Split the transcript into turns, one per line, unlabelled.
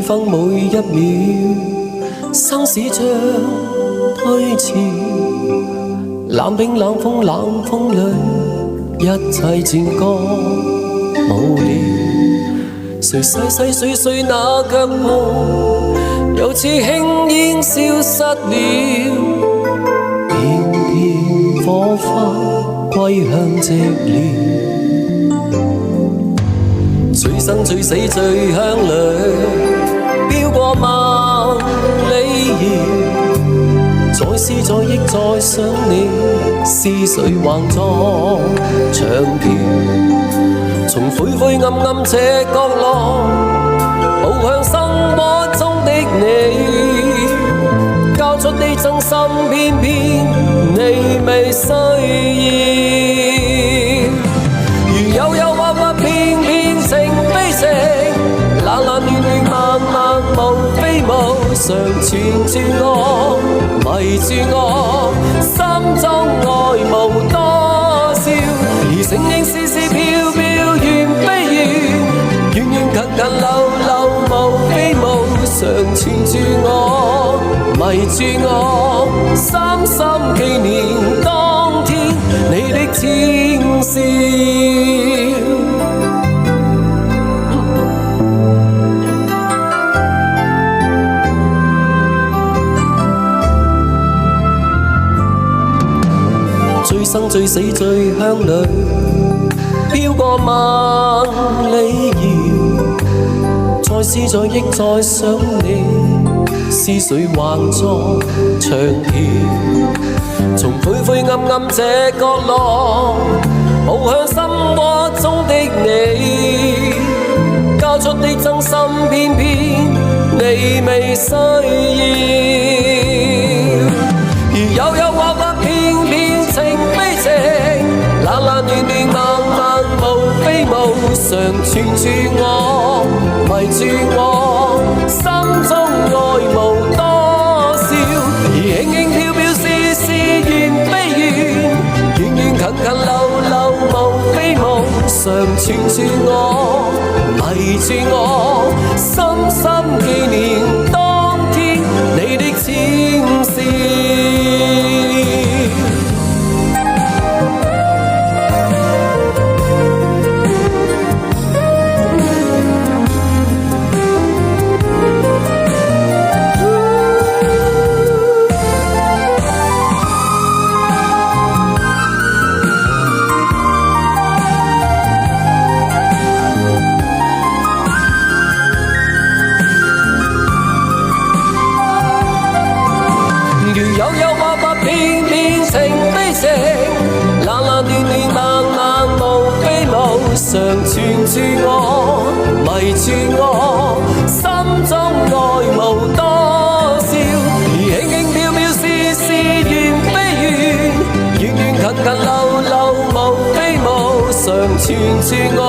分每一秒，生死將推遲。冷冰冷風冷風裏，一切漸覺無聊。誰細細碎碎那腳步，又似輕煙消失了。片片火花歸向寂寥。醉生醉死醉鄉裏，飄過萬里遙。再思再憶再想你，思緒橫作長橋。從灰灰暗暗這角落，步向生活中的你，交出的真心偏偏你未需要。如有憂鬱鬱偏偏情非情，冷冷暖暖默默無非無，常纏住我迷住我，心中愛無多少。而聲音絲絲飄飄緣非緣，遠遠近近流流無非無，常纏住我迷住我，深深紀念當天你的淺笑。醉生醉死醉鄉裏，飄過萬里遙。再思再憶再想你，思緒橫作長橋。從灰灰暗暗這角落，步向生活中的你，交出的真心偏偏你未需要。如有憂鬱鬱偏偏情非情，冷冷暖暖默默無非無，常纏住我迷住我，心中愛無多少。而輕輕飄飄絲絲緣非緣，遠遠近近流流無非無，常纏住我迷住我，深深紀念當天你的淺笑。如有憂鬱鬱偏偏情非情，冷冷暖暖默默無非無，常纏住我迷住我，心中愛無多少。而輕輕飄飄絲絲緣非緣，遠遠近近流流無非無，常纏住我